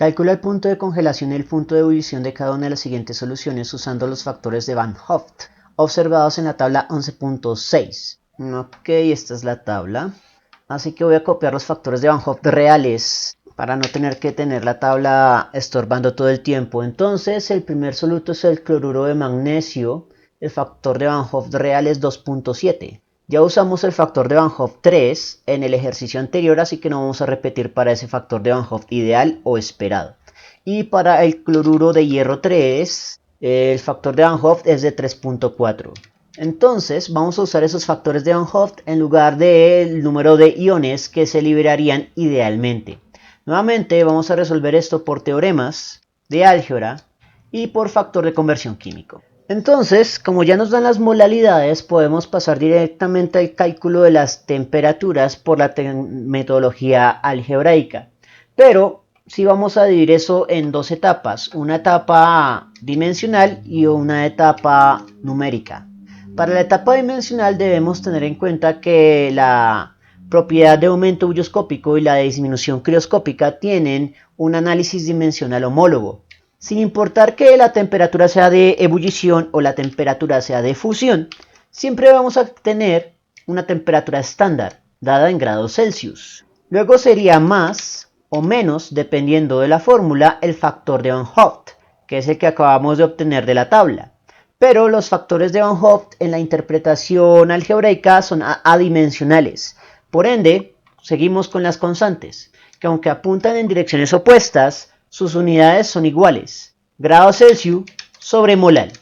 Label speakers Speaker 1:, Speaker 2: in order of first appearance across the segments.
Speaker 1: Calcula el punto de congelación y el punto de ebullición de cada una de las siguientes soluciones usando los factores de Van Hoft observados en la tabla 11.6. Ok, esta es la tabla. Así que voy a copiar los factores de Van Hoft reales para no tener que tener la tabla estorbando todo el tiempo. Entonces, el primer soluto es el cloruro de magnesio. El factor de Van Hoft real es 2.7. Ya usamos el factor de Van Hoft 3 en el ejercicio anterior, así que no vamos a repetir para ese factor de Van Hoft ideal o esperado. Y para el cloruro de hierro 3, el factor de Van Hoft es de 3.4. Entonces vamos a usar esos factores de Van Hoft en lugar del número de iones que se liberarían idealmente. Nuevamente vamos a resolver esto por teoremas de álgebra y por factor de conversión químico. Entonces, como ya nos dan las molalidades, podemos pasar directamente al cálculo de las temperaturas por la metodología algebraica. Pero sí vamos a dividir eso en dos etapas, una etapa dimensional y una etapa numérica. Para la etapa dimensional debemos tener en cuenta que la propiedad de aumento bulloscópico y la de disminución crioscópica tienen un análisis dimensional homólogo. Sin importar que la temperatura sea de ebullición o la temperatura sea de fusión, siempre vamos a tener una temperatura estándar, dada en grados Celsius. Luego sería más o menos, dependiendo de la fórmula, el factor de Van Hoft, que es el que acabamos de obtener de la tabla. Pero los factores de Van Hoft en la interpretación algebraica son adimensionales. Por ende, seguimos con las constantes, que aunque apuntan en direcciones opuestas, sus unidades son iguales, grado Celsius sobre molal,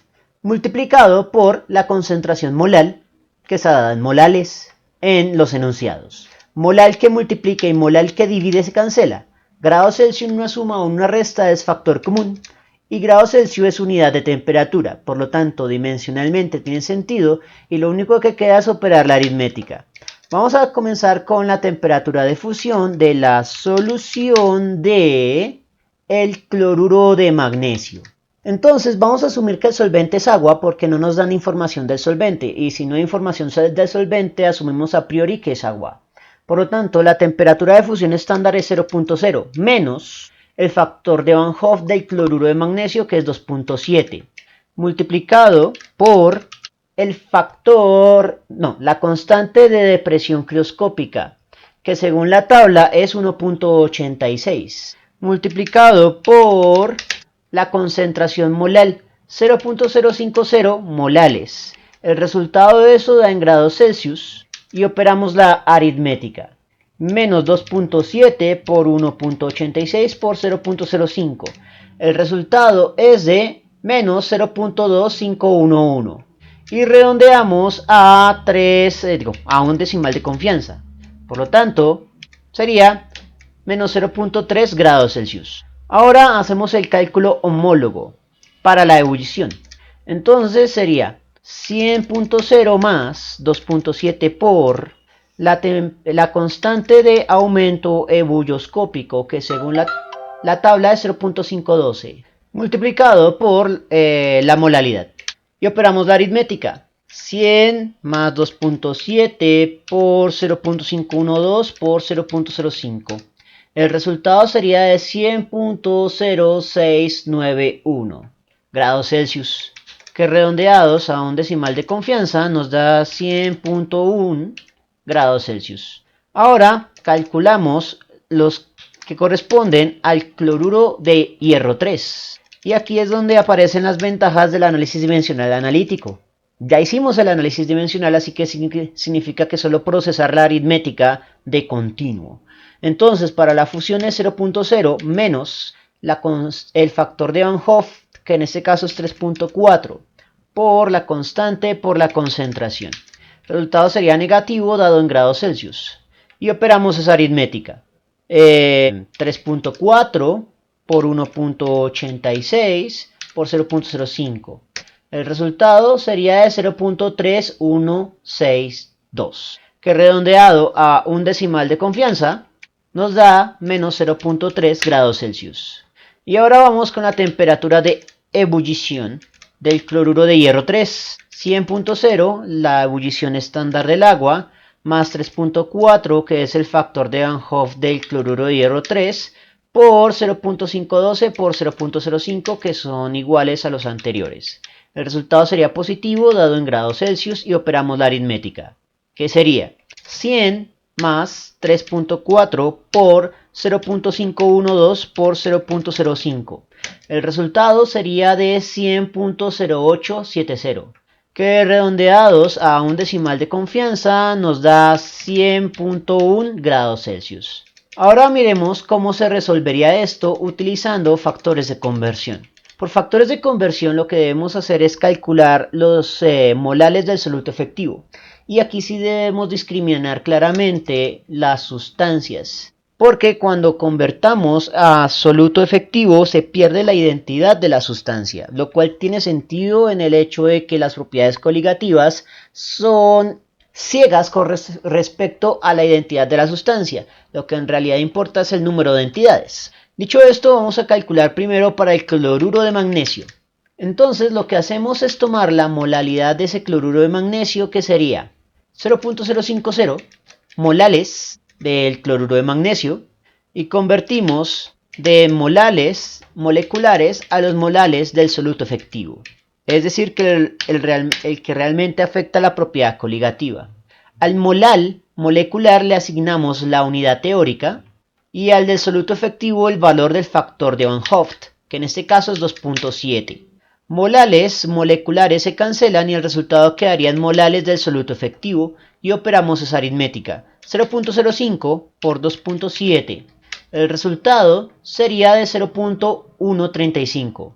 Speaker 1: multiplicado por la concentración molal, que está dada en molales en los enunciados. Molal que multiplica y molal que divide se cancela. Grado Celsius una suma o una resta es factor común, y grado Celsius es unidad de temperatura, por lo tanto dimensionalmente tiene sentido y lo único que queda es operar la aritmética. Vamos a comenzar con la temperatura de fusión de la solución de el cloruro de magnesio. Entonces vamos a asumir que el solvente es agua porque no nos dan información del solvente, y si no hay información del solvente asumimos a priori que es agua. Por lo tanto, la temperatura de fusión estándar es 0.0 menos el factor de Van Hoft del cloruro de magnesio, que es 2.7, multiplicado por la constante de depresión crioscópica, que según la tabla es 1.86, multiplicado por la concentración molal, 0.050 molales. El resultado de eso da en grados Celsius y operamos la aritmética. Menos 2.7 por 1.86 por 0.05. El resultado es de menos 0.2511. Y redondeamos a a un decimal de confianza. Por lo tanto, sería menos 0.3 grados Celsius. Ahora hacemos el cálculo homólogo para la ebullición. Entonces sería 100.0 más 2.7 por la constante de aumento ebulloscópico, que según la tabla es 0.512, multiplicado por la molalidad. Y operamos la aritmética. 100 más 2.7 por 0.512 por 0.05. El resultado sería de 100.0691 grados Celsius, que redondeados a un decimal de confianza nos da 100.1 grados Celsius. Ahora calculamos los que corresponden al cloruro de hierro 3. Y aquí es donde aparecen las ventajas del análisis dimensional analítico. Ya hicimos el análisis dimensional, así que significa que solo procesar la aritmética de continuo. Entonces, para la fusión es 0.0 menos el factor de Van Hoft, que en este caso es 3.4, por la constante por la concentración. El resultado sería negativo dado en grados Celsius. Y operamos esa aritmética. 3.4 por 1.86 por 0.05. El resultado sería de 0.3162, que redondeado a un decimal de confianza nos da menos 0.3 grados Celsius. Y ahora vamos con la temperatura de ebullición del cloruro de hierro 3. 100.0, la ebullición estándar del agua, más 3.4, que es el factor de Van Hoft del cloruro de hierro 3, por 0.512 por 0.05, que son iguales a los anteriores. El resultado sería positivo dado en grados Celsius y operamos la aritmética, que sería 100 más 3.4 por 0.512 por 0.05. El resultado sería de 100.0870, que redondeados a un decimal de confianza nos da 100.1 grados Celsius. Ahora miremos cómo se resolvería esto utilizando factores de conversión. Por factores de conversión lo que debemos hacer es calcular los molales del soluto efectivo. Y aquí sí debemos discriminar claramente las sustancias, porque cuando convertamos a soluto efectivo se pierde la identidad de la sustancia, lo cual tiene sentido en el hecho de que las propiedades coligativas son ciegas con respecto a la identidad de la sustancia. Lo que en realidad importa es el número de entidades. Dicho esto, vamos a calcular primero para el cloruro de magnesio. Entonces lo que hacemos es tomar la molalidad de ese cloruro de magnesio, que sería 0.050 molales del cloruro de magnesio, y convertimos de molales moleculares a los molales del soluto efectivo. Es decir, que el que realmente afecta la propiedad coligativa. Al molal molecular le asignamos la unidad teórica y al del soluto efectivo el valor del factor de Van Hoft, que en este caso es 2.7. Molales moleculares se cancelan y el resultado quedaría en molales del soluto efectivo y operamos esa aritmética. 0.05 por 2.7. El resultado sería de 0.135.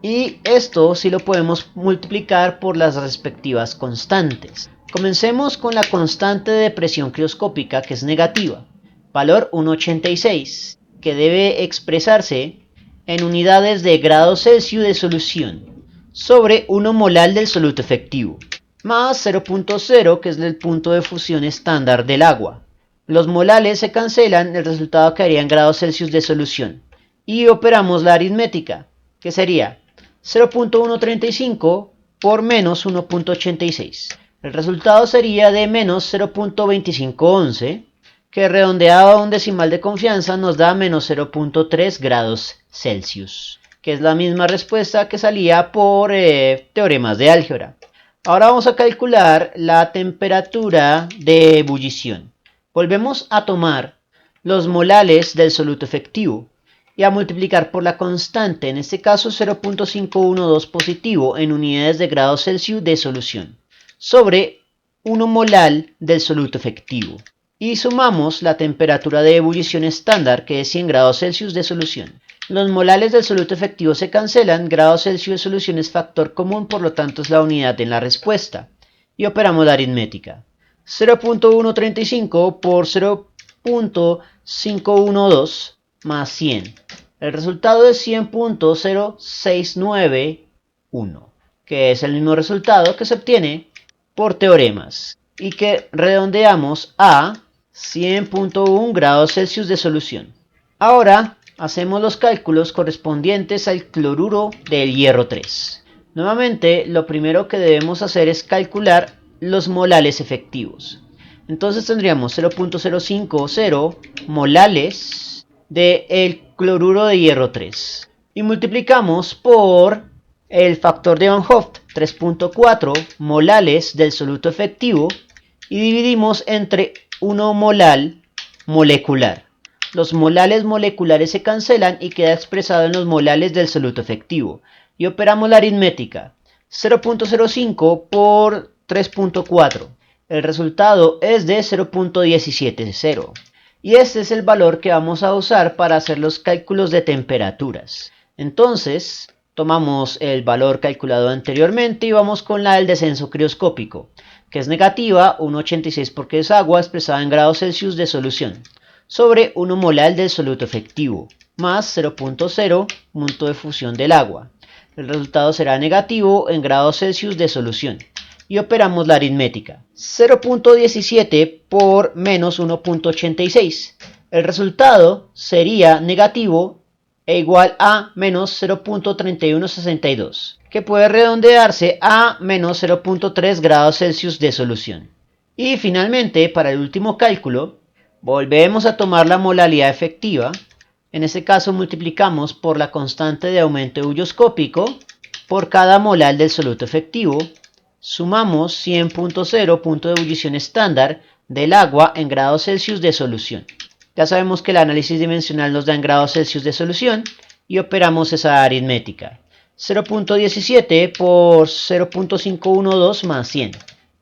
Speaker 1: Y esto sí lo podemos multiplicar por las respectivas constantes. Comencemos con la constante de presión crioscópica, que es negativa, valor 1.86, que debe expresarse en unidades de grados Celsius de solución, sobre 1 molal del soluto efectivo, más 0.0, que es el punto de fusión estándar del agua. Los molales se cancelan, el resultado quedaría en grados Celsius de solución. Y operamos la aritmética, que sería 0.135 por menos 1.86. El resultado sería de menos 0.2511, que redondeado a un decimal de confianza nos da menos 0.3 grados Celsius, que es la misma respuesta que salía por teoremas de álgebra. Ahora vamos a calcular la temperatura de ebullición. Volvemos a tomar los molales del soluto efectivo y a multiplicar por la constante, en este caso 0.512 positivo en unidades de grados Celsius de solución, sobre 1 molal del soluto efectivo. Y sumamos la temperatura de ebullición estándar, que es 100 grados Celsius de solución. Los molales del soluto efectivo se cancelan, grados Celsius de solución es factor común, por lo tanto es la unidad en la respuesta. Y operamos la aritmética. 0.135 por 0.512 más 100. El resultado es 100.0691, que es el mismo resultado que se obtiene por teoremas y que redondeamos a 100.1 grados Celsius de solución. Ahora hacemos los cálculos correspondientes al cloruro del hierro 3. Nuevamente, lo primero que debemos hacer es calcular los molales efectivos. Entonces tendríamos 0.050 molales del cloruro de hierro 3. Y multiplicamos por el factor de Van Hoft, 3.4 molales del soluto efectivo, y dividimos entre 1 molal molecular. Los molales moleculares se cancelan y queda expresado en los molales del soluto efectivo. Y operamos la aritmética. 0.05 por 3.4. El resultado es de 0.170. Y este es el valor que vamos a usar para hacer los cálculos de temperaturas. Entonces, tomamos el valor calculado anteriormente y vamos con la del descenso crioscópico, que es negativa, 1.86 porque es agua expresada en grados Celsius de solución, sobre 1 molal del soluto efectivo, más 0.0 punto de fusión del agua. El resultado será negativo en grados Celsius de solución. Y operamos la aritmética. 0.17 por menos 1.86. El resultado sería negativo e igual a menos 0.3162, que puede redondearse a menos 0.3 grados Celsius de solución. Y finalmente, para el último cálculo, volvemos a tomar la molalidad efectiva, En este caso multiplicamos por la constante de aumento ebulloscópico por cada molar del soluto efectivo, sumamos 100.0 punto de ebullición estándar del agua en grados Celsius de solución. Ya sabemos que el análisis dimensional nos da en grados Celsius de solución y operamos esa aritmética. 0.17 por 0.512 más 100.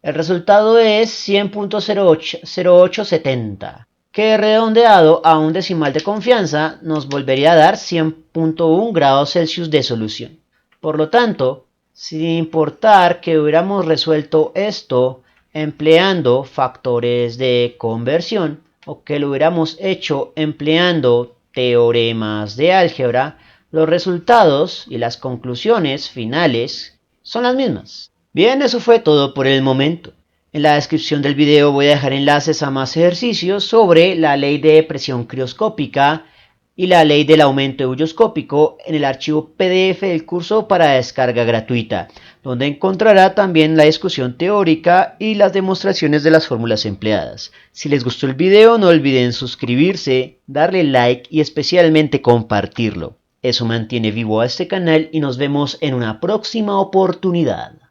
Speaker 1: El resultado es 100.0870, que redondeado a un decimal de confianza nos volvería a dar 100.1 grados Celsius de solución. Por lo tanto, sin importar que hubiéramos resuelto esto empleando factores de conversión o que lo hubiéramos hecho empleando teoremas de álgebra, los resultados y las conclusiones finales son las mismas. Bien, eso fue todo por el momento. En la descripción del video voy a dejar enlaces a más ejercicios sobre la ley de presión crioscópica y la ley del aumento ebulloscópico en el archivo PDF del curso para descarga gratuita, donde encontrará también la discusión teórica y las demostraciones de las fórmulas empleadas. Si les gustó el video, no olviden suscribirse, darle like y especialmente compartirlo. Eso mantiene vivo a este canal y nos vemos en una próxima oportunidad.